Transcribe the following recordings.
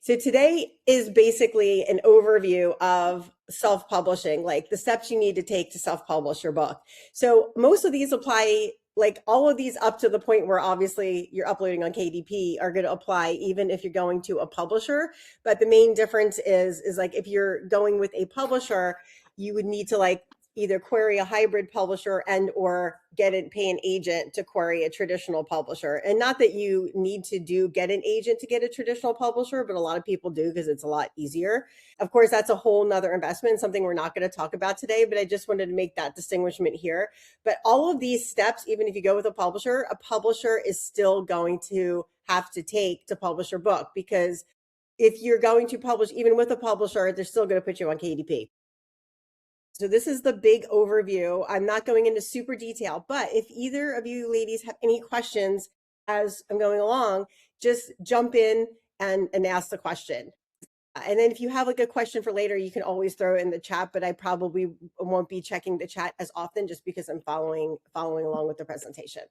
So today is basically an overview of self-publishing, like the steps you need to take to self-publish your book. So most of these apply, like all of these up to the point where obviously you're uploading on KDP are going to apply even if you're going to a publisher. But the main difference is like if you're going with a publisher, you would need to like either query a hybrid publisher and or pay an agent to query a traditional publisher. And not that you need to get an agent to get a traditional publisher, but a lot of people do because it's a lot easier. Of course, that's a whole nother investment, something we're not going to talk about today, but I just wanted to make that distinguishment here. But all of these steps, even if you go with a publisher is still going to have to take to publish your book, because if you're going to publish even with a publisher, they're still going to put you on KDP. So this is the big overview. I'm not going into super detail, but if either of you ladies have any questions as I'm going along, just jump in and ask the question. And then if you have like a question for later, you can always throw it in the chat, but I probably won't be checking the chat as often just because I'm following along with the presentation.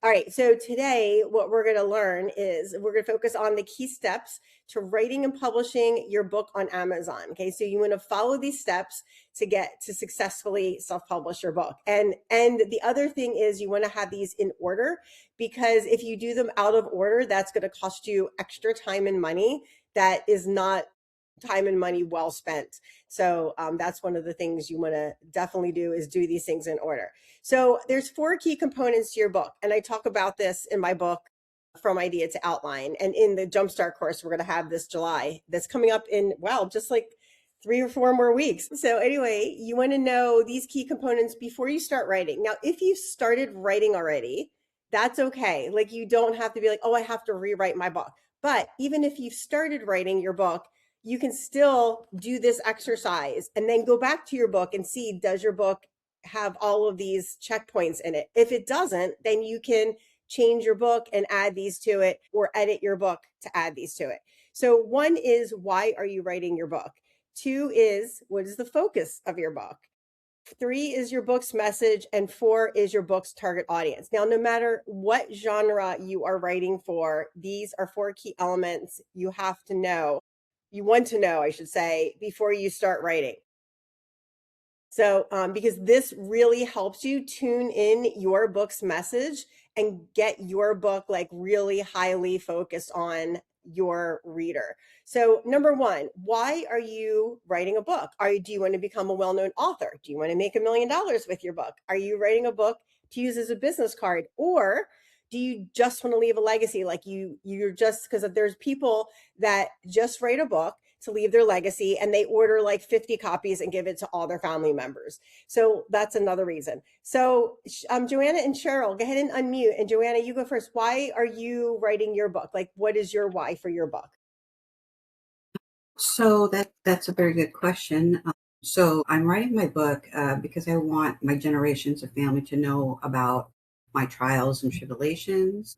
All right, so today what we're going to learn is we're going to focus on the key steps to writing and publishing your book on Amazon. Okay, so you want to follow these steps to get to successfully self-publish your book. And the other thing is you want to have these in order, because if you do them out of order, that's going to cost you extra time and money that is not time and money well spent. So that's one of the things you want to definitely do, is do these things in order. So there's 4 key components to your book. And I talk about this in my book, From Idea to Outline. And in the Jumpstart course, we're going to have this July that's coming up in, well, just like 3 or 4 more weeks. So anyway, you want to know these key components before you start writing. Now, if you started writing already, that's okay. Like you don't have to be like, oh, I have to rewrite my book. But even if you've started writing your book, you can still do this exercise and then go back to your book and see, does your book have all of these checkpoints in it? If it doesn't, then you can change your book and add these to it, or edit your book to add these to it. So 1 is, why are you writing your book? 2 is, what is the focus of your book? 3 is your book's message, and 4 is your book's target audience. Now, no matter what genre you are writing for, these are 4 key elements you have to know. You want to know, I should say, before you start writing. So, because this really helps you tune in your book's message and get your book like really highly focused on your reader. So number 1, why are you writing a book? Do you want to become a well-known author? Do you want to make $1 million with your book? Are you writing a book to use as a business card? Or do you just want to leave a legacy? Like you're just, because there's people that just write a book to leave their legacy and they order like 50 copies and give it to all their family members. So that's another reason. So Joanna and Cheryl, go ahead and unmute. And Joanna, you go first. Why are you writing your book? Like, what is your why for your book? So that's a very good question. So I'm writing my book because I want my generations of family to know about my trials and tribulations,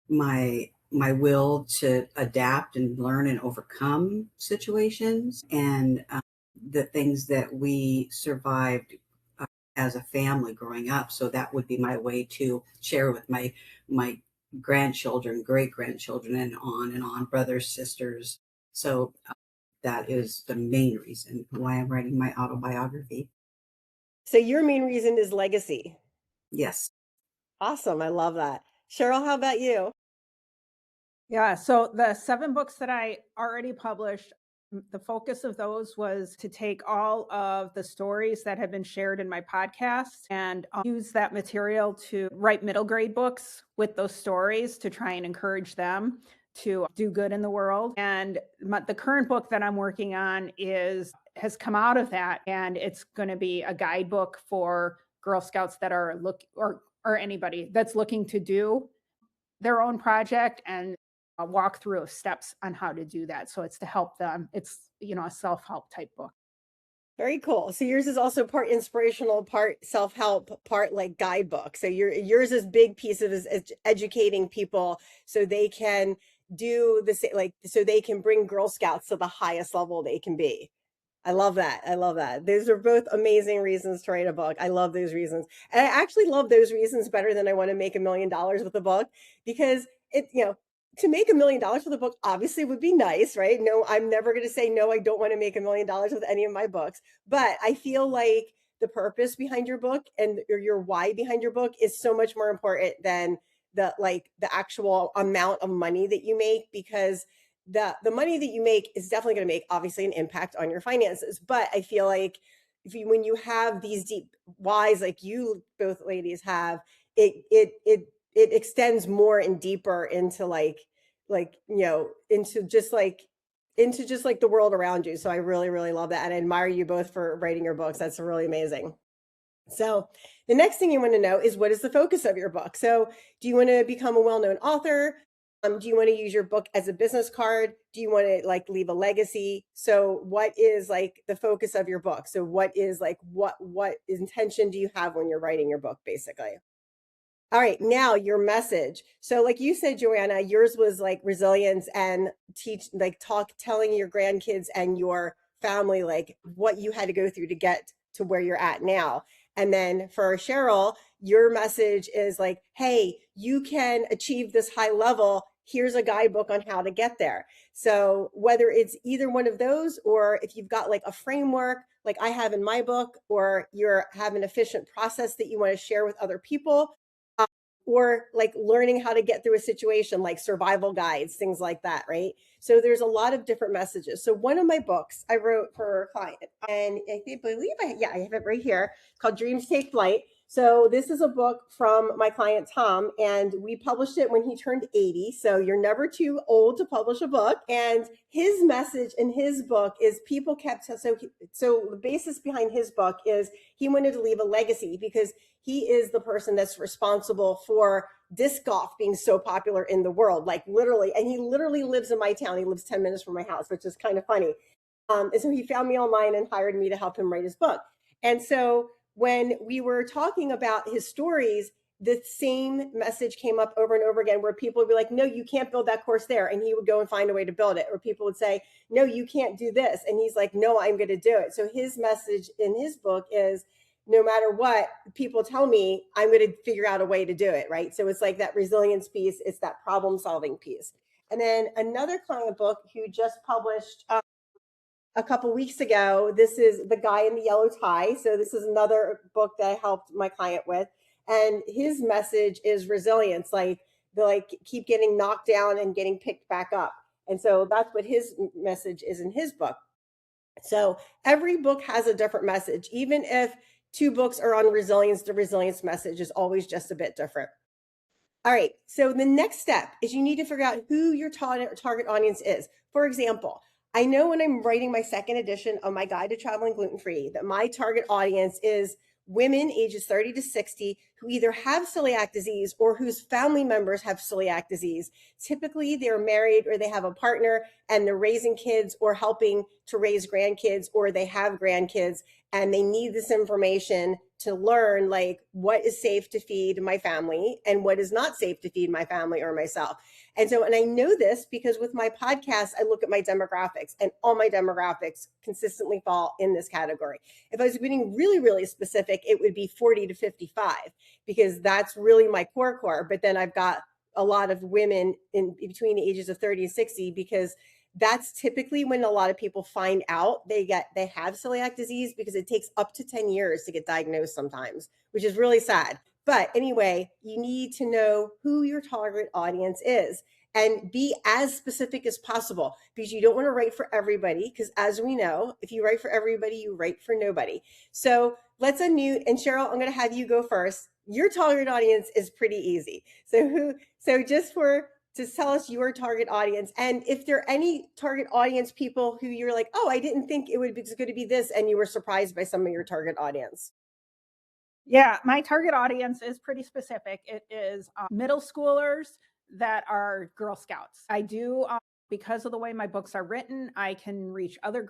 my will to adapt and learn and overcome situations, and the things that we survived as a family growing up. So that would be my way to share with my grandchildren, great grandchildren, and on, brothers, sisters. So that is the main reason why I'm writing my autobiography. So your main reason is legacy. Yes. Awesome. I love that. Cheryl, how about you? Yeah, so the 7 books that I already published, the focus of those was to take all of the stories that have been shared in my podcast and use that material to write middle grade books with those stories to try and encourage them to do good in the world. And the current book that I'm working on has come out of that, and it's going to be a guidebook for Girl Scouts that are or anybody that's looking to do their own project, and walk through steps on how to do that. So it's to help them. It's, a self-help type book. Very cool. So yours is also part inspirational, part self-help, part like guidebook. So yours is big piece of is educating people so they can do the same, like, so they can bring Girl Scouts to the highest level they can be. I love that. I love that. Those are both amazing reasons to write a book. I love those reasons. And I actually love those reasons better than I want to make $1 million with a book, because to make $1 million with a book obviously would be nice, right? No, I'm never going to say, no, I don't want to make $1 million with any of my books. But I feel like the purpose behind your book and your why behind your book is so much more important than the actual amount of money that you make, because the money that you make is definitely going to make obviously an impact on your finances. But I feel like when you have these deep whys like you both ladies have, it extends more and deeper into into just like the world around you. So I really, really love that. And I admire you both for writing your books. That's really amazing. So the next thing you want to know is, what is the focus of your book? So do you want to become a well-known author? Do you want to use your book as a business card? Do you want to like leave a legacy? So what is like the focus of your book? So what is like, what intention do you have when you're writing your book, basically? All right, now your message. So like you said, Joanna, yours was like resilience and telling your grandkids and your family like what you had to go through to get to where you're at now. And then for Cheryl, your message is like, hey, you can achieve this high level. Here's a guidebook on how to get there. So whether it's either one of those, or if you've got like a framework like I have in my book, or you have an efficient process that you want to share with other people, or like learning how to get through a situation, like survival guides, things like that, right? So there's a lot of different messages. So one of my books I wrote for a client, and I have it right here, called Dreams Take Flight. So this is a book from my client Tom, and we published it when he turned 80. So you're never too old to publish a book. And his message in his book is so the basis behind his book is he wanted to leave a legacy, because he is the person that's responsible for disc golf being so popular in the world, like literally. And he literally lives in my town. He lives 10 minutes from my house, which is kind of funny. And so he found me online and hired me to help him write his book. And so when we were talking about his stories, the same message came up over and over again, where people would be like, no, you can't build that course there. And he would go and find a way to build it. Or people would say, no, you can't do this. And he's like, no, I'm going to do it. So his message in his book is, no matter what people tell me, I'm going to figure out a way to do it, right? So it's like that resilience piece, it's that problem solving piece. And then another client book who just published a couple weeks ago, this is The Guy in the Yellow Tie. So this is another book that I helped my client with. And his message is resilience, like keep getting knocked down and getting picked back up. And so that's what his message is in his book. So every book has a different message. Even if two books are on resilience, the resilience message is always just a bit different. All right, so the next step is you need to figure out who your target audience is. For example, I know when I'm writing my second edition of my guide to traveling gluten-free that my target audience is women ages 30 to 60 who either have celiac disease or whose family members have celiac disease. Typically, they're married or they have a partner and they're raising kids or helping to raise grandkids, or they have grandkids, and they need this information to learn like what is safe to feed my family and what is not safe to feed my family or myself. And so, and I know this because with my podcast, I look at my demographics, and all my demographics consistently fall in this category. If I was being really, really specific, it would be 40 to 55, because that's really my core. But then I've got a lot of women in between the ages of 30 and 60, because that's typically when a lot of people find out they have celiac disease, because it takes up to 10 years to get diagnosed sometimes, which is really sad. But anyway, you need to know who your target audience is and be as specific as possible, because you don't want to write for everybody, because as we know, if you write for everybody, you write for nobody. So let's unmute, and Cheryl, I'm going to have you go first. Your target audience is pretty easy. So just tell us your target audience. And if there are any target audience people who you're like, oh, I didn't think it would be going to be this, and you were surprised by some of your target audience. Yeah, my target audience is pretty specific. It is middle schoolers that are Girl Scouts. I do, because of the way my books are written, I can reach other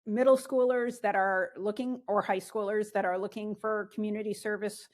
middle schoolers that are looking, or high schoolers that are looking for community service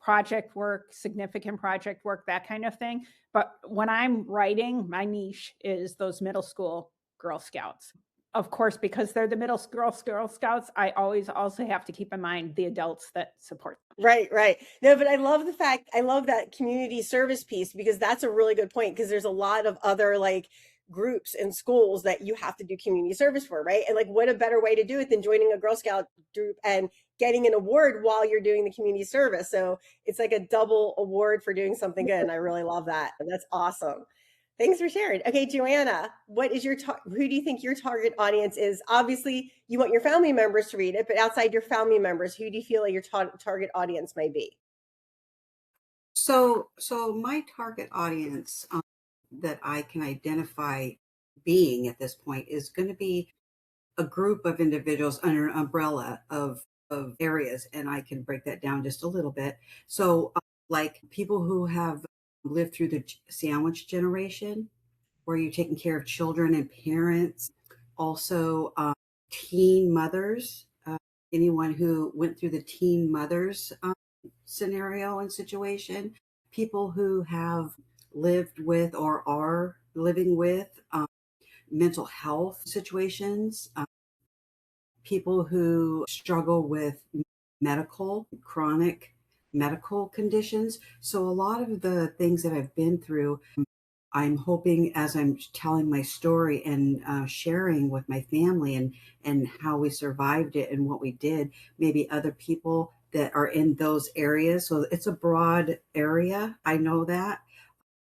project work, significant project work, that kind of thing. But when I'm writing, my niche is those middle school Girl Scouts. of course, because they're the middle school Girl Scouts, I always also have to keep in mind the adults that support them. Right, right. No, but I love the fact, I love that community service piece because that's a really good point because there's a lot of other like groups and schools that you have to do community service for, right? And like, what a better way to do it than joining a Girl Scout group and getting an award while you're doing the community service. So it's like a double award for doing something good. And I really love that. That's awesome. Thanks for sharing. Okay, Joanna, what is your who do you think your target audience is? Obviously, you want your family members to read it, but outside your family members, who do you feel like your target audience may be? So my target audience that I can identify being at this point is going to be a group of individuals under an umbrella of areas, and I can break that down just a little bit. So, like people who have lived through the sandwich generation, where you're taking care of children and parents, also teen mothers, anyone who went through the teen mothers scenario and situation, people who have lived with or are living with mental health situations, people who struggle with chronic medical conditions. So, a lot of the things that I've been through, I'm hoping as I'm telling my story and sharing with my family and how we survived it and what we did, maybe other people that are in those areas. So it's a broad area. I know that,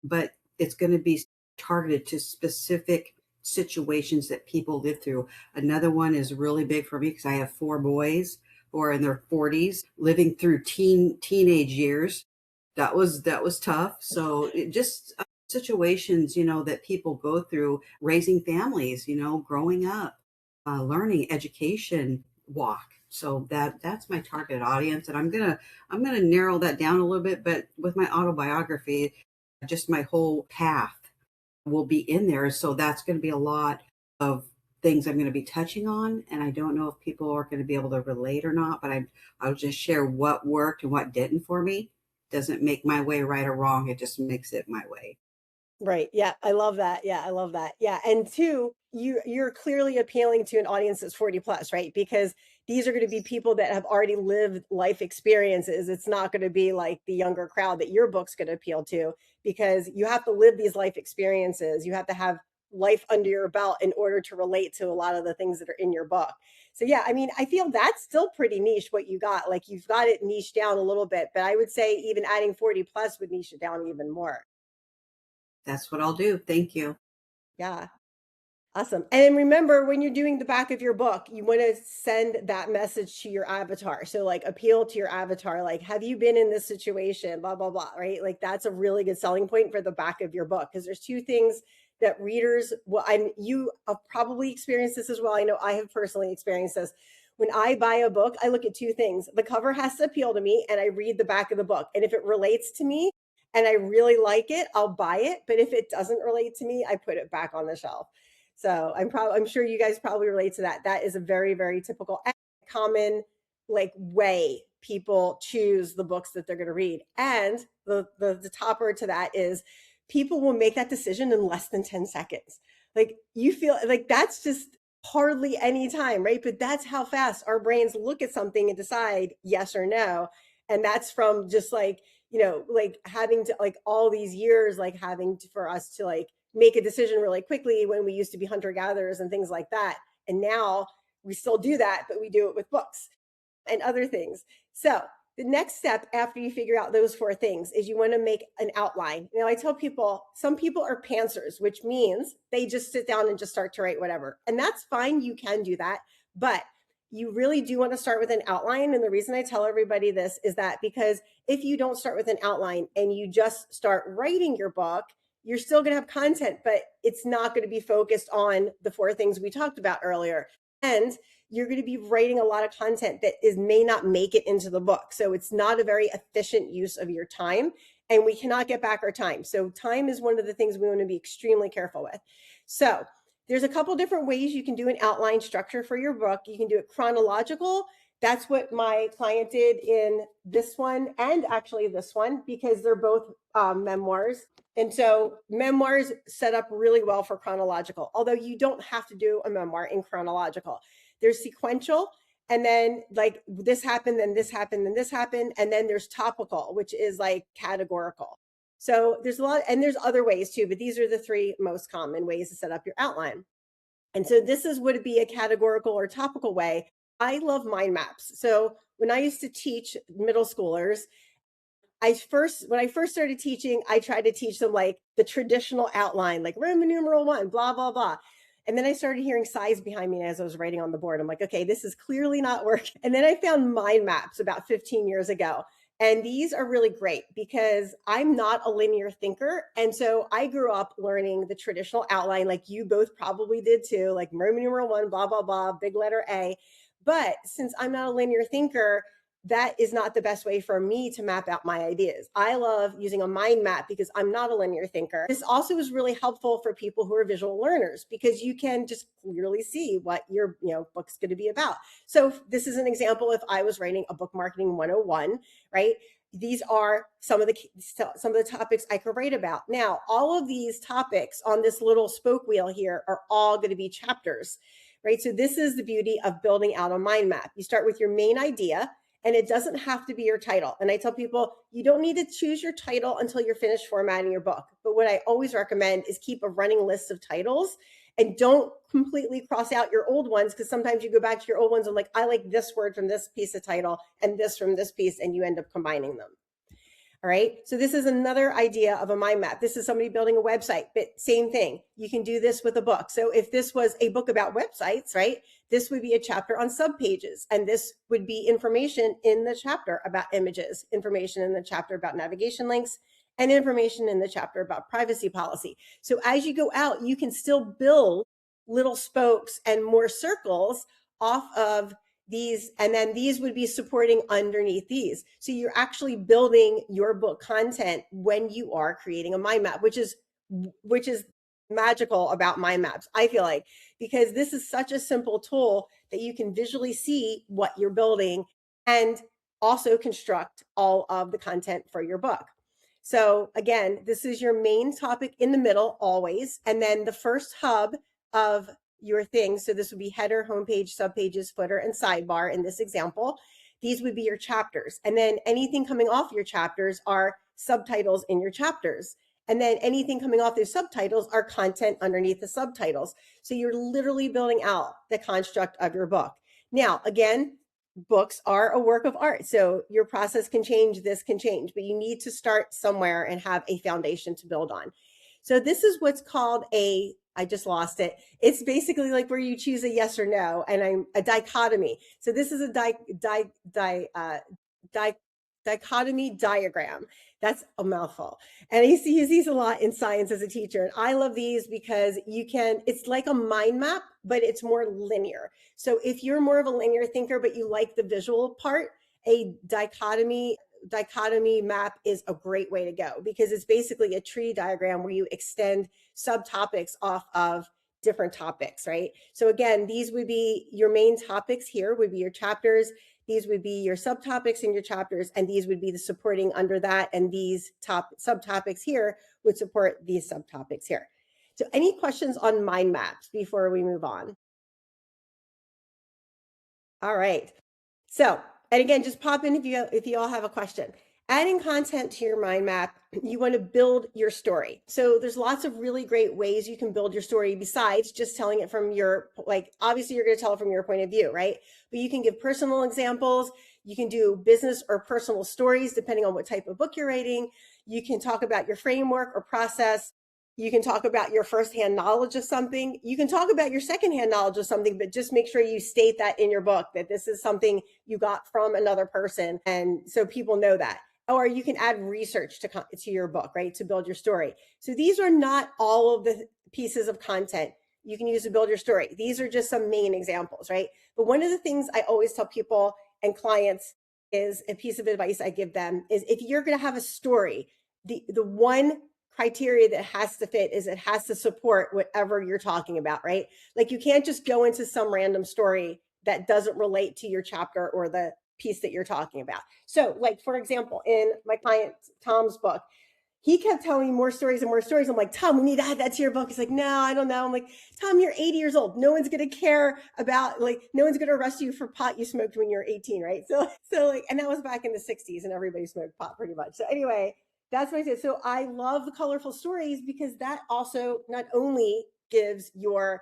but it's going to be targeted to specific situations that people live through. Another one is really big for me because I have 4 boys who are in their 40s living through teenage years. That was tough. So it just situations, that people go through raising families, growing up, learning, education, walk. So that's my target audience, and I'm gonna narrow that down a little bit. But with my autobiography, just my whole path will be in there. So that's going to be a lot of things I'm going to be touching on, and I don't know if people are going to be able to relate or not. But I'll just share what worked and what didn't for me. Doesn't make my way right or wrong. It just makes it my way. Right. Yeah, I love that. Yeah, I love that. Yeah, and two, you're clearly appealing to an audience that's 40 plus, right? Because these are going to be people that have already lived life experiences. It's not going to be like the younger crowd that your book's going to appeal to because you have to live these life experiences. You have to have life under your belt in order to relate to a lot of the things that are in your book. So yeah, I mean, I feel that's still pretty niche what you got. Like you've got it niche down a little bit, but I would say even adding 40 plus would niche it down even more. That's what I'll do. Thank you. Yeah. Awesome. And remember, when you're doing the back of your book, you want to send that message to your avatar. So, like, appeal to your avatar, like, have you been in this situation? Blah, blah, blah, right? Like, that's a really good selling point for the back of your book because there's 2 things that readers, well, you have probably experienced this as well. I know I have personally experienced this. When I buy a book, I look at 2 things. The cover has to appeal to me, and I read the back of the book. And if it relates to me and I really like it, I'll buy it. But if it doesn't relate to me, I put it back on the shelf. So I'm sure you guys probably relate to that. That is a very, very typical and common like way people choose the books that they're going to read. And the topper to that is people will make that decision in less than 10 seconds. Like you feel like that's just hardly any time, right? But that's how fast our brains look at something and decide yes or no. And that's from just like, like having to like all these years, like having to, for us to like make a decision really quickly when we used to be hunter gatherers and things like that. And now we still do that, but we do it with books and other things. So the next step after you figure out those 4 things is you want to make an outline. Now I tell people, some people are pantsers, which means they just sit down and just start to write whatever. And that's fine. You can do that. But you really do want to start with an outline. And the reason I tell everybody this is that because if you don't start with an outline and you just start writing your book, you're still going to have content, but it's not going to be focused on the 4 things we talked about earlier. And you're going to be writing a lot of content that may not make it into the book. So it's not a very efficient use of your time, and we cannot get back our time. So time is one of the things we want to be extremely careful with. So there's a couple different ways you can do an outline structure for your book. You can do it chronological. That's what my client did in this one and actually this one, because they're both memoirs. And so memoirs set up really well for chronological, although you don't have to do a memoir in chronological. There's sequential, and then like this happened, then this happened, then this happened, and then there's topical, which is like categorical. So there's a lot, and there's other ways too, but these are the three most common ways to set up your outline. And so this is would it be a categorical or topical way. I love mind maps. So when I used to teach middle schoolers, when I first started teaching, I tried to teach them like the traditional outline, like Roman numeral 1, blah, blah, blah. And then I started hearing sighs behind me as I was writing on the board. I'm like, okay, this is clearly not working. And then I found mind maps about 15 years ago. And these are really great because I'm not a linear thinker. And so I grew up learning the traditional outline, like you both probably did too, like Roman numeral 1, blah, blah, blah, big letter A. But since I'm not a linear thinker, that is not the best way for me to map out my ideas. I love using a mind map because I'm not a linear thinker. This also is really helpful for people who are visual learners because you can just clearly see what your book's going to be about. So this is an example if I was writing a book marketing 101, right? These are some of the topics I could write about. Now, all of these topics on this little spoke wheel here are all going to be chapters, right? So this is the beauty of building out a mind map. You start with your main idea, and it doesn't have to be your title. And I tell people, you don't need to choose your title until you're finished formatting your book. But what I always recommend is keep a running list of titles and don't completely cross out your old ones, because sometimes you go back to your old ones and like, I like this word from this piece of title and this from this piece, and you end up combining them. All right. So this is another idea of a mind map. This is somebody building a website, but same thing. You can do this with a book. So if this was a book about websites, right, this would be a chapter on subpages. And this would be information in the chapter about images, information in the chapter about navigation links, and information in the chapter about privacy policy. So as you go out, you can still build little spokes and more circles off of these, and then these would be supporting underneath these. So you're actually building your book content when you are creating a mind map, which is magical about mind maps, I feel like, because this is such a simple tool that you can visually see what you're building and also construct all of the content for your book. So again, this is your main topic in the middle always, and then the first hub of your thing. So this would be header, homepage, subpages, footer, and sidebar in this example. These would be your chapters. And then anything coming off your chapters are subtitles in your chapters. And then anything coming off those subtitles are content underneath the subtitles. So you're literally building out the construct of your book. Now, again, books are a work of art. So your process can change, this can change, but you need to start somewhere and have a foundation to build on. So this is what's called I just lost it. It's basically like where you choose a yes or no, and I'm a dichotomy. So this is a dichotomy diagram. That's a mouthful. And I used to use these a lot in science as a teacher. And I love these because it's like a mind map, but it's more linear. So if you're more of a linear thinker, but you like the visual part, a dichotomy map is a great way to go, because it's basically a tree diagram where you extend subtopics off of different topics, right? So again, these would be your main topics here would be your chapters. These would be your subtopics in your chapters, and these would be the supporting under that. And these subtopics here would support these subtopics here. So any questions on mind maps before we move on? All right. So, and again, just pop in if you all have a question. Adding content to your mind map, you want to build your story. So there's lots of really great ways you can build your story besides just telling it from your, like, obviously you're going to tell it from your point of view, right? But you can give personal examples. You can do business or personal stories, depending on what type of book you're writing. You can talk about your framework or process. You can talk about your firsthand knowledge of something. You can talk about your secondhand knowledge of something, but just make sure you state that in your book, that this is something you got from another person. And so people know that. Or you can add research to your book, right, to build your story. So these are not all of the pieces of content you can use to build your story. These are just some main examples, right? But one of the things I always tell people and clients is a piece of advice I give them is if you're going to have a story, the one criteria that has to fit is it has to support whatever you're talking about, right? Like you can't just go into some random story that doesn't relate to your chapter or the piece that you're talking about. So like, for example, in my client Tom's book, he kept telling me more stories and more stories. I'm like, Tom, we need to add that to your book. He's like, no, I don't know. I'm like, Tom, you're 80 years old. No one's going to care about, like, no one's going to arrest you for pot you smoked when you were 18, right? So like, and that was back in the 60s and everybody smoked pot pretty much. So anyway, that's what I said. So I love the colorful stories because that also not only gives your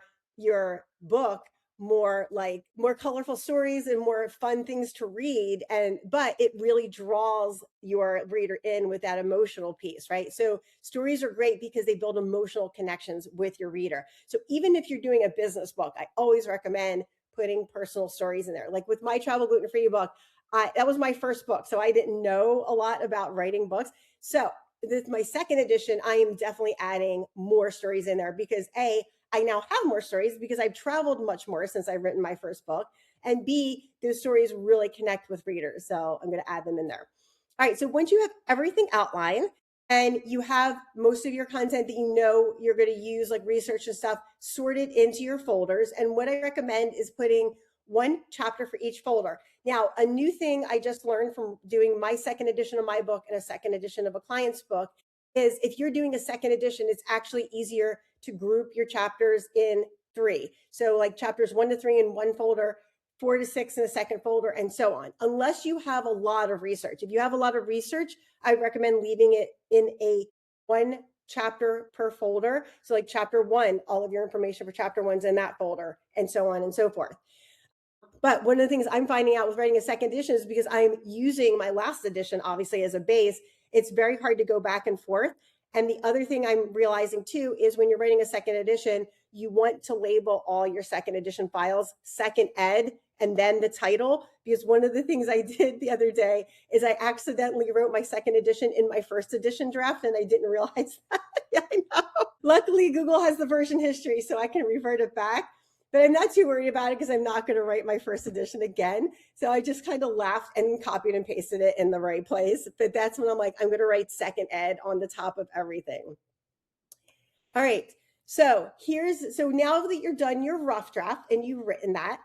book more colorful stories and more fun things to read, but it really draws your reader in with that emotional piece, right? So stories are great because they build emotional connections with your reader. So even if you're doing a business book, I always recommend putting personal stories in there. Like with my travel gluten-free book, that was my first book, so I didn't know a lot about writing books. So this my second edition, I am definitely adding more stories in there because I now have more stories because I've traveled much more since I've written my first book. And B, those stories really connect with readers. So I'm going to add them in there. All right. So once you have everything outlined and you have most of your content that you know you're going to use, like research and stuff, sorted into your folders. And what I recommend is putting one chapter for each folder. Now, a new thing I just learned from doing my second edition of my book and a second edition of a client's book is if you're doing a second edition, it's actually easier to group your chapters in 3. So like chapters 1 to 3 in one folder, 4 to 6 in a second folder, and so on, unless you have a lot of research. If you have a lot of research, I recommend leaving it in a 1 chapter per folder. So like chapter 1, all of your information for chapter 1's in that folder, and so on and so forth. But one of the things I'm finding out with writing a second edition is because I'm using my last edition, obviously, as a base, it's very hard to go back and forth. And the other thing I'm realizing too is when you're writing a second edition, you want to label all your second edition files second ed and then the title, because one of the things I did the other day is I accidentally wrote my second edition in my first edition draft and I didn't realize that. Yeah, I know. Luckily, Google has the version history, so I can revert it back. But I'm not too worried about it because I'm not going to write my first edition again. So I just kind of laughed and copied and pasted it in the right place. But that's when I'm like, I'm going to write second ed on the top of everything. All right. So now that you're done your rough draft and you've written that,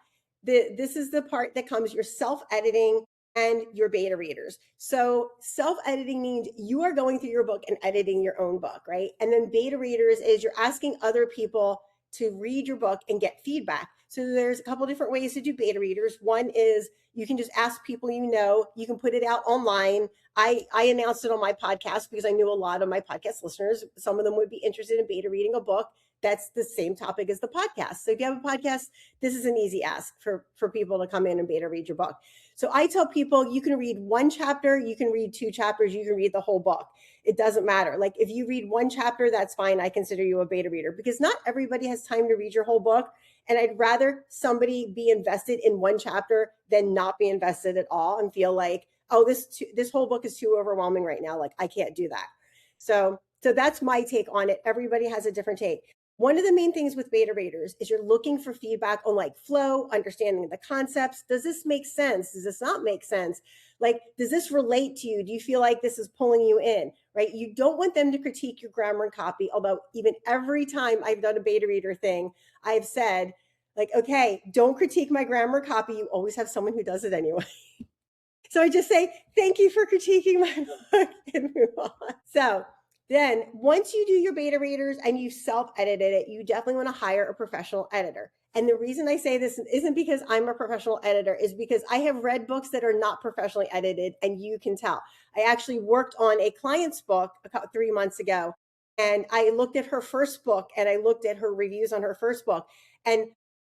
this is the part that comes your self-editing and your beta readers. So self-editing means you are going through your book and editing your own book, right? And then beta readers is you're asking other people to read your book and get feedback. So there's a couple different ways to do beta readers. One is you can just ask people you know. You can put it out online. I announced it on my podcast because I knew a lot of my podcast listeners, some of them would be interested in beta reading a book that's the same topic as the podcast. So if you have a podcast, this is an easy ask for people to come in and beta read your book. So I tell people you can read 1 chapter, you can read 2 chapters, you can read the whole book. It doesn't matter. Like if you read 1 chapter, that's fine. I consider you a beta reader because not everybody has time to read your whole book. And I'd rather somebody be invested in 1 chapter than not be invested at all and feel like, oh, this whole book is too overwhelming right now. Like I can't do that. So that's my take on it. Everybody has a different take. One of the main things with beta readers is you're looking for feedback on like flow, understanding the concepts. Does this make sense? Does this not make sense? Like, does this relate to you? Do you feel like this is pulling you in, right? You don't want them to critique your grammar and copy. Although even every time I've done a beta reader thing, I've said like, okay, don't critique my grammar copy. You always have someone who does it anyway. So I just say, thank you for critiquing my book and move on. So then once you do your beta readers and you self-edited it, you definitely want to hire a professional editor. And the reason I say this isn't because I'm a professional editor, is because I have read books that are not professionally edited, and you can tell. I actually worked on a client's book about 3 months ago, and I looked at her first book and I looked at her reviews on her first book, and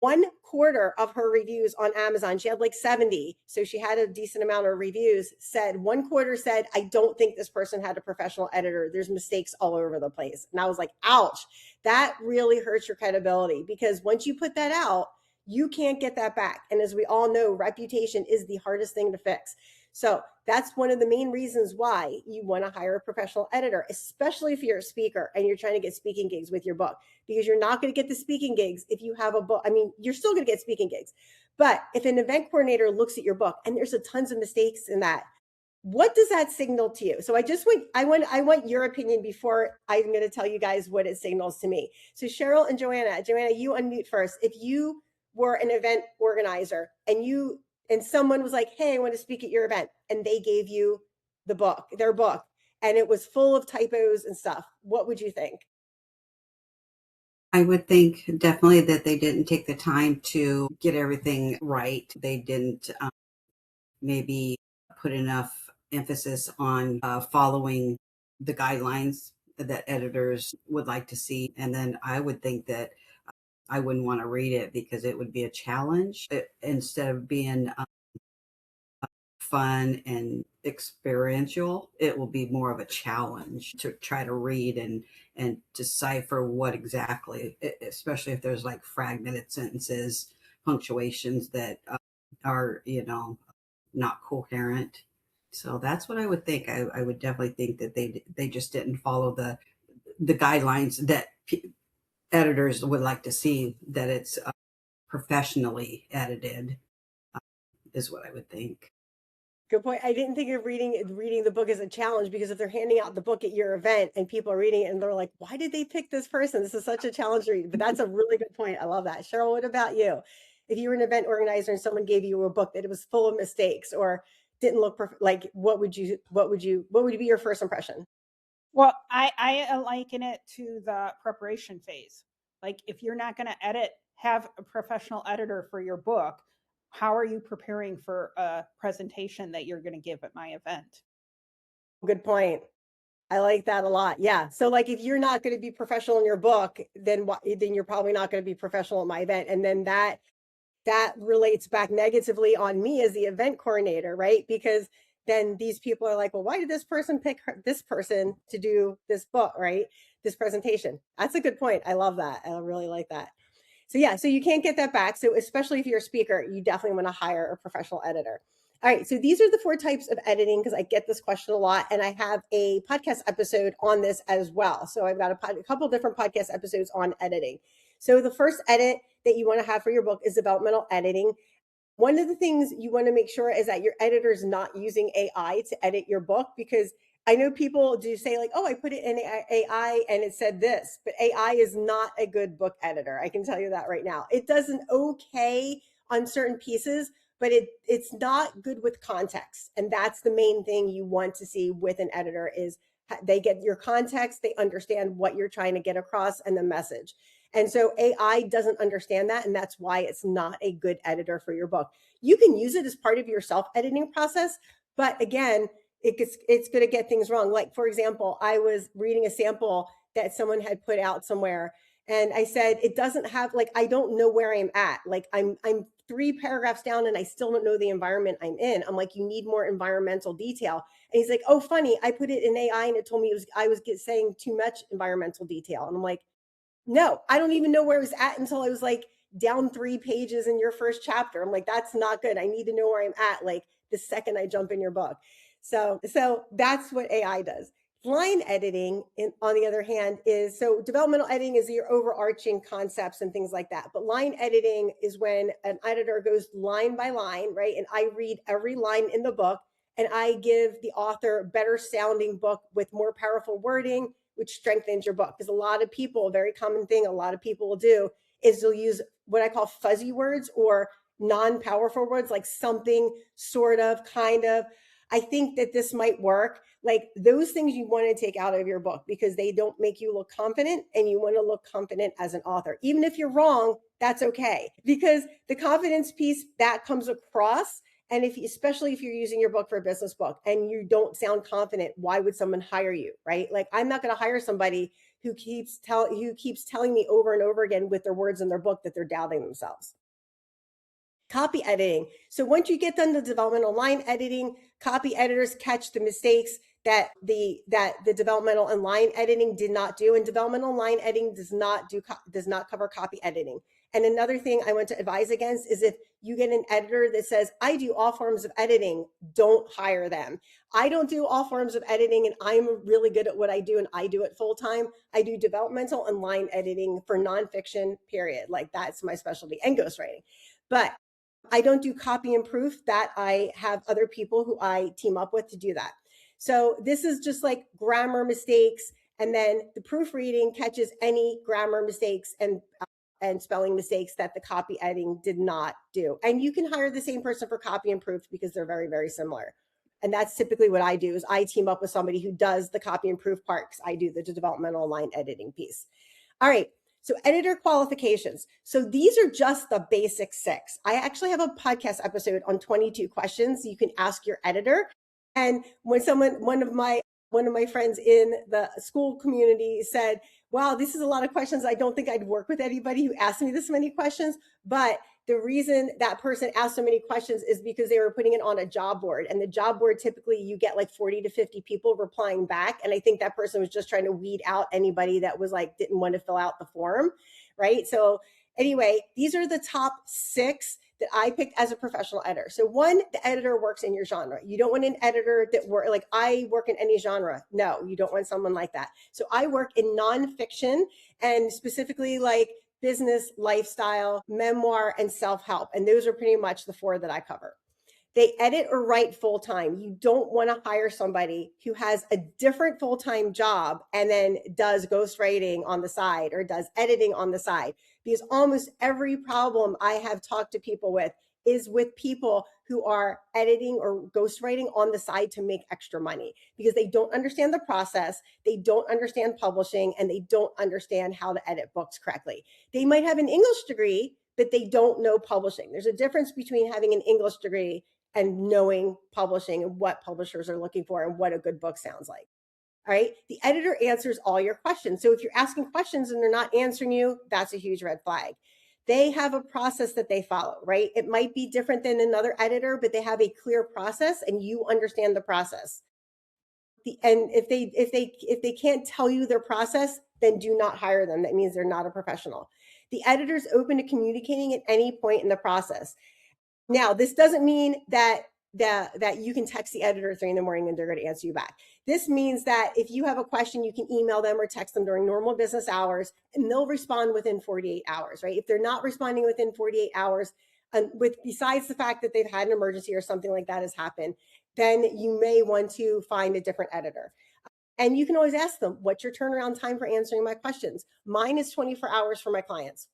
1/4 of her reviews on Amazon, she had like 70, so she had a decent amount of reviews, said 1/4 said, I don't think this person had a professional editor. There's mistakes all over the place. And I was like, ouch, that really hurts your credibility, because once you put that out, you can't get that back. And as we all know, reputation is the hardest thing to fix. So that's one of the main reasons why you want to hire a professional editor, especially if you're a speaker and you're trying to get speaking gigs with your book, because you're not going to get the speaking gigs if you have a book. I mean, you're still going to get speaking gigs, but if an event coordinator looks at your book and there's a tons of mistakes in that, what does that signal to you? So I want your opinion before I'm going to tell you guys what it signals to me. So Cheryl and Joanna, you unmute first. If you were an event organizer and someone was like, hey, I want to speak at your event, and they gave you their book, and it was full of typos and stuff, what would you think? I would think definitely that they didn't take the time to get everything right. They didn't maybe put enough emphasis on following the guidelines that editors would like to see. And then I would think that I wouldn't want to read it because it would be a challenge instead of being fun and experiential. It will be more of a challenge to try to read and decipher what exactly, especially if there's like fragmented sentences, punctuations that are, not coherent. So that's what I would think. I would definitely think that they just didn't follow the guidelines that editors would like to see, that it's professionally edited, is what I would think. Good point. I didn't think of reading the book as a challenge, because if they're handing out the book at your event and people are reading it and they're like, why did they pick this person? This is such a challenge to read. But that's a really good point. I love that. Cheryl, what about you? If you were an event organizer and someone gave you a book that it was full of mistakes or didn't look perfect, like what would be your first impression? Well, I liken it to the preparation phase. Like, if you're not going to have a professional editor for your book, how are you preparing for a presentation that you're going to give at my event? Good point. I like that a lot. Yeah. So like, if you're not going to be professional in your book, then you're probably not going to be professional at my event. And then that relates back negatively on me as the event coordinator, right? Because then these people are like, well, why did this person pick this person to do this book, right? This presentation. That's a good point. I love that. I really like that. So yeah, so you can't get that back. So especially if you're a speaker, you definitely want to hire a professional editor. All right, so these are the 4 types of editing, because I get this question a lot, and I have a podcast episode on this as well. So I've got a couple different podcast episodes on editing. So the first edit that you want to have for your book is developmental editing. One of the things you want to make sure is that your editor is not using AI to edit your book, because I know people do say like, oh, I put it in AI and it said this, but AI is not a good book editor. I can tell you that right now. It does an okay on certain pieces, but it's not good with context. And that's the main thing you want to see with an editor is they get your context, they understand what you're trying to get across and the message. And so AI doesn't understand that, and that's why it's not a good editor for your book. You can use it as part of your self-editing process, but again, it's going to get things wrong. Like, for example, I was reading a sample that someone had put out somewhere, and I said, it doesn't have, like, I don't know where I'm at. Like, I'm 3 paragraphs down and I still don't know the environment I'm in. I'm like, you need more environmental detail. And he's like, oh, funny, I put it in AI and it told me I was saying too much environmental detail. And I'm like, no, I don't even know where I was at until I was like down 3 pages in your first chapter. I'm like, that's not good. I need to know where I'm at, like the second I jump in your book. So that's what AI does. Line editing, on the other hand, is so developmental editing is your overarching concepts and things like that. But line editing is when an editor goes line by line, right? And I read every line in the book and I give the author better sounding book with more powerful wording, which strengthens your book. Because a lot of people, a very common thing a lot of people will do is they'll use what I call fuzzy words or non-powerful words, like something, sort of, kind of. I think that this might work. Like, those things you want to take out of your book because they don't make you look confident, and you want to look confident as an author. Even if you're wrong, that's okay, because the confidence piece that comes across. And especially if you're using your book for a business book and you don't sound confident, why would someone hire you, right? Like, I'm not going to hire somebody who keeps telling me over and over again with their words in their book that they're doubting themselves. Copy editing. So once you get done the developmental line editing, copy editors catch the mistakes that the developmental and line editing did not do. And developmental line editing does not cover copy editing. And another thing I want to advise against is if you get an editor that says, I do all forms of editing, don't hire them. I don't do all forms of editing, and I'm really good at what I do, and I do it full time. I do developmental and line editing for nonfiction, period. Like, that's my specialty, and ghostwriting. But I don't do copy and proof. That I have other people who I team up with to do that. So this is just like grammar mistakes. And then the proofreading catches any grammar mistakes and and spelling mistakes that the copy editing did not do. And you can hire the same person for copy and proof because they're very, very similar. And that's typically what I do is I team up with somebody who does the copy and proof part because I do the developmental line editing piece. All right. So editor qualifications. So these are just the basic 6. I actually have a podcast episode on 22 questions you can ask your editor. And when one of my friends in the school community said, wow, this is a lot of questions. I don't think I'd work with anybody who asked me this many questions. But the reason that person asked so many questions is because they were putting it on a job board. And the job board, typically you get like 40 to 50 people replying back. And I think that person was just trying to weed out anybody that was like, didn't want to fill out the form, right? So anyway, these are the top 6 that I picked as a professional editor. So 1, the editor works in your genre. You don't want an editor that like I work in any genre. No, you don't want someone like that. So I work in nonfiction and specifically like business, lifestyle, memoir, and self-help. And those are pretty much the 4 that I cover. They edit or write full-time. You don't want to hire somebody who has a different full-time job and then does ghostwriting on the side or does editing on the side, because almost every problem I have talked to people with is with people who are editing or ghostwriting on the side to make extra money because they don't understand the process, they don't understand publishing, and they don't understand how to edit books correctly. They might have an English degree, but they don't know publishing. There's a difference between having an English degree and knowing publishing and what publishers are looking for and what a good book sounds like. All right. The editor answers all your questions. So if you're asking questions and they're not answering you, that's a huge red flag. They have a process that they follow, right? It might be different than another editor, but they have a clear process and you understand the process. And if they can't tell you their process, then do not hire them. That means they're not a professional. The editor's open to communicating at any point in the process. Now, this doesn't mean that you can text the editor at 3 a.m. and they're going to answer you back. This means that if you have a question, you can email them or text them during normal business hours, and they'll respond within 48 hours, right? If they're not responding within 48 hours, besides the fact that they've had an emergency or something like that has happened, then you may want to find a different editor. And you can always ask them, what's your turnaround time for answering my questions? Mine is 24 hours for my clients.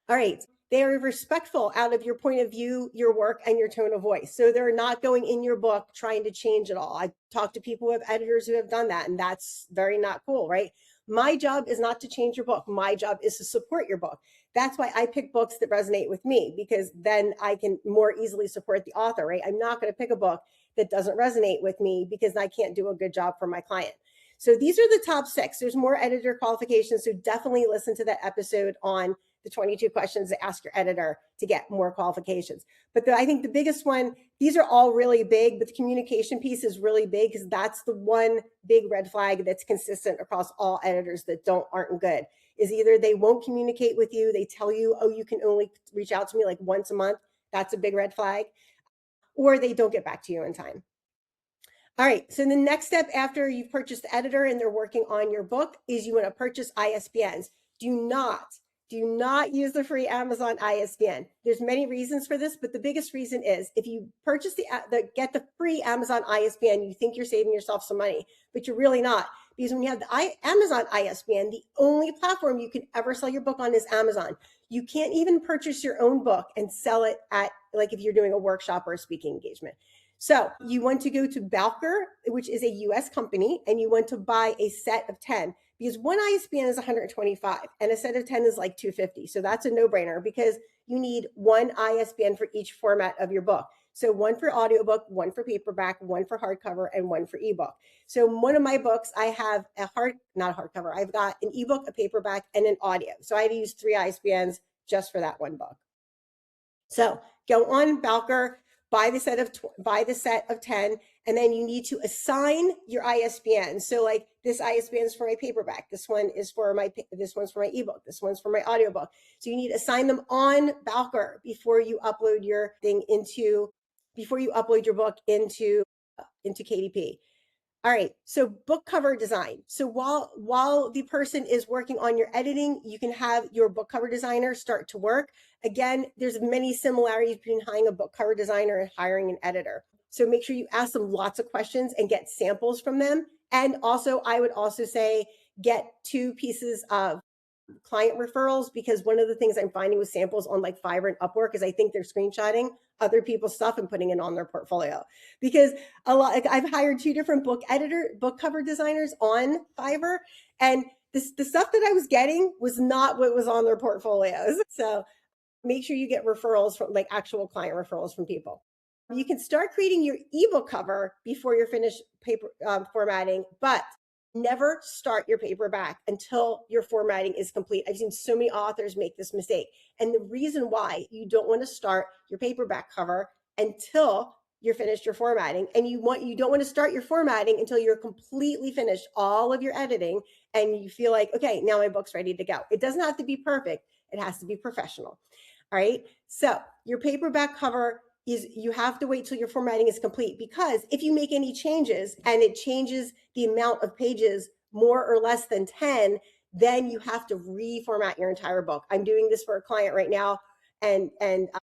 All right. They are respectful out of your point of view, your work, and your tone of voice. So they're not going in your book trying to change it all. I talked to people who have editors who have done that, and that's very not cool, right? My job is not to change your book. My job is to support your book. That's why I pick books that resonate with me, because then I can more easily support the author, right? I'm not going to pick a book that doesn't resonate with me because I can't do a good job for my client. So these are the top 6. There's more editor qualifications. So definitely listen to that episode on the 22 questions to ask your editor to get more qualifications. But I think the biggest one, these are all really big, but the communication piece is really big because that's the one big red flag that's consistent across all editors that aren't good, is either they won't communicate with you, they tell you, oh, you can only reach out to me like once a month. That's a big red flag. Or they don't get back to you in time. All right, so the next step after you've purchased the editor and they're working on your book is you want to purchase ISBNs. Do not use the free Amazon ISBN. There's many reasons for this, but the biggest reason is if you purchase get the free Amazon ISBN, you think you're saving yourself some money, but you're really not. Because when you have the Amazon ISBN, the only platform you can ever sell your book on is Amazon. You can't even purchase your own book and sell it at, like if you're doing a workshop or a speaking engagement. So you want to go to Balker, which is a US company, and you want to buy a set of 10. Because one ISBN is 125 and a set of 10 is like 250. So that's a no-brainer because you need one ISBN for each format of your book. So one for audiobook, one for paperback, one for hardcover, and one for ebook. So one of my books, I have not a hardcover, I've got an ebook, a paperback, and an audio. So I had to use 3 ISBNs just for that one book. So go on Balker, buy the set of 10, and then you need to assign your ISBN. So like this ISBN is for my paperback. This one's for my ebook. This one's for my audiobook. So you need to assign them on Balker before you upload your book into KDP. All right, so book cover design. So while the person is working on your editing, you can have your book cover designer start to work. Again, there's many similarities between hiring a book cover designer and hiring an editor. So make sure you ask them lots of questions and get samples from them. And also, I would also say get 2 pieces of client referrals, because one of the things I'm finding with samples on like Fiverr and Upwork is I think they're screenshotting other people's stuff and putting it on their portfolio. Because a lot, like I've hired 2 different book cover designers on Fiverr, and the stuff that I was getting was not what was on their portfolios. So make sure you get referrals from like actual client referrals from people. You can start creating your ebook cover before you're finished paper formatting, but never start your paperback until your formatting is complete. I've seen so many authors make this mistake. And the reason why you don't want to start your paperback cover until you're finished your formatting, and you don't want to start your formatting until you're completely finished all of your editing and you feel like, okay, now my book's ready to go. It doesn't have to be perfect. It has to be professional. All right. So your paperback cover is, you have to wait till your formatting is complete, because if you make any changes and it changes the amount of pages more or less than 10, then you have to reformat your entire book. I'm doing this for a client right now, and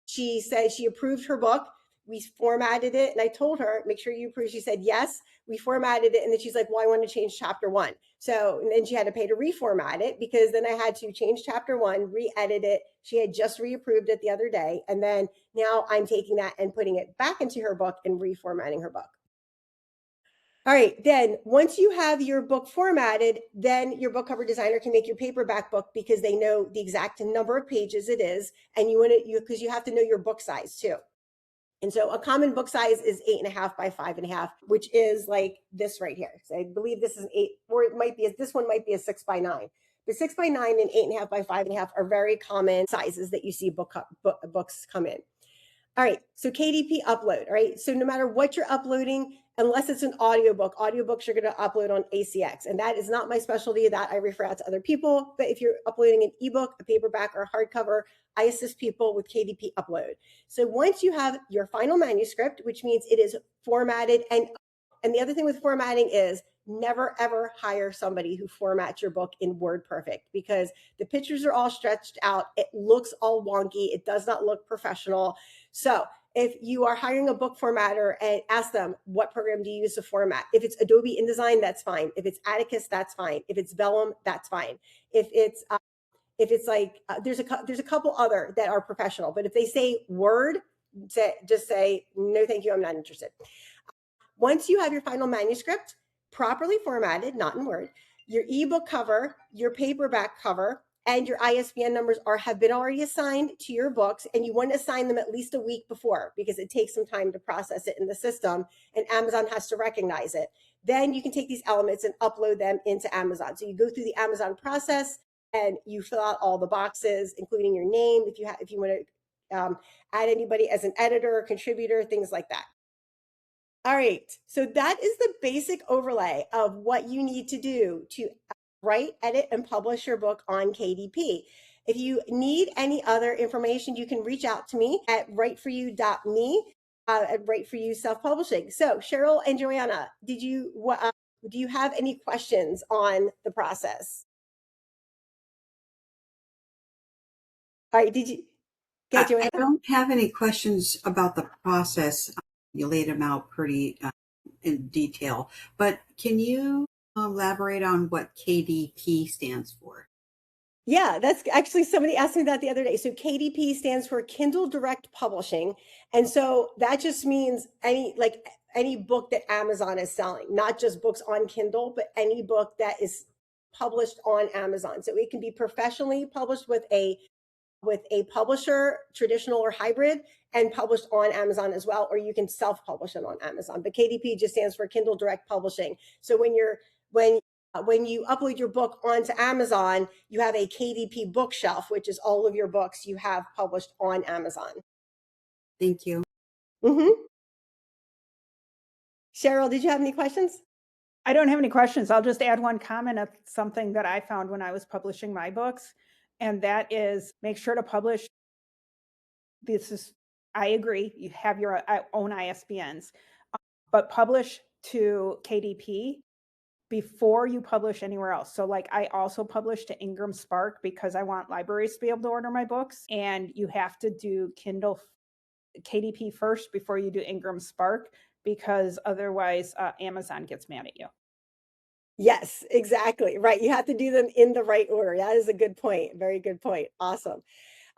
she said she approved her book. We formatted it, and I told her, make sure you approve. She said yes. We formatted it, and then she's like, well, I want to change chapter 1. So, and then she had to pay to reformat it, because then I had to change chapter 1, re-edit it. She had just reapproved it the other day, and then now I'm taking that and putting it back into her book and reformatting her book. All right, then once you have your book formatted, then your book cover designer can make your paperback book, because they know the exact number of pages it is, and because you have to know your book size too. And so a common book size is 8.5 by 5.5, which is like this right here. So I believe this is 8, or it might be, this one might be a 6 by 9. But 6 by 9 and 8.5 by 5.5 are very common sizes that you see books come in. All right, so KDP upload, all right? So no matter what you're uploading, unless it's an audiobook, audiobooks you're gonna upload on ACX, and that is not my specialty, that I refer out to other people. But if you're uploading an ebook, a paperback, or a hardcover, I assist people with KDP upload. So once you have your final manuscript, which means it is formatted, and the other thing with formatting is never ever hire somebody who formats your book in WordPerfect, because the pictures are all stretched out. It looks all wonky. It does not look professional. So if you are hiring a book formatter, and ask them, what program do you use to format? If it's Adobe InDesign, that's fine. If it's Atticus, that's fine. If it's Vellum, that's fine. If it's like, there's a couple other that are professional, but if they say Word, just say, no, thank you, I'm not interested. Once you have your final manuscript properly formatted, not in Word, your ebook cover, your paperback cover, and your ISBN numbers have been already assigned to your books, and you want to assign them at least a week before, because it takes some time to process it in the system, and Amazon has to recognize it. Then you can take these elements and upload them into Amazon. So you go through the Amazon process and you fill out all the boxes, including your name, if you want to add anybody as an editor or contributor, things like that. All right, so that is the basic overlay of what you need to do to write, edit, and publish your book on KDP. If you need any other information, you can reach out to me at writeforyou.me, at Write For You Self-Publishing. So Cheryl and Joanna, do you have any questions on the process? All right, did you get Joanna? I don't have any questions about the process. You laid them out pretty in detail, but can you elaborate on what KDP stands for? Yeah, that's actually, somebody asked me that the other day. So KDP stands for Kindle Direct Publishing. And so that just means any book that Amazon is selling, not just books on Kindle, but any book that is published on Amazon. So it can be professionally published with a publisher, traditional or hybrid, and published on Amazon as well, or you can self-publish it on Amazon. But KDP just stands for Kindle Direct Publishing. So when you upload your book onto Amazon, you have a KDP bookshelf, which is all of your books you have published on Amazon. Thank you. Cheryl, did you have any questions? I don't have any questions. I'll just add one comment of something that I found when I was publishing my books, and that is, make sure to publish. I agree, you have your own ISBNs, but publish to KDP before you publish anywhere else. So like, I also publish to Ingram Spark because I want libraries to be able to order my books, and you have to do Kindle KDP first before you do Ingram Spark, because otherwise Amazon gets mad at you. Yes, exactly. Right. You have to do them in the right order. That is a good point. Very good point. Awesome.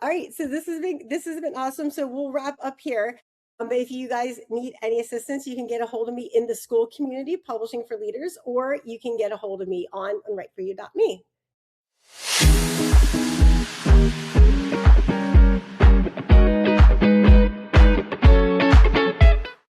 All right. So this has been awesome. So we'll wrap up here. But if you guys need any assistance, you can get a hold of me in the school community, Publishing for Leaders, or you can get a hold of me on writeforyou.me.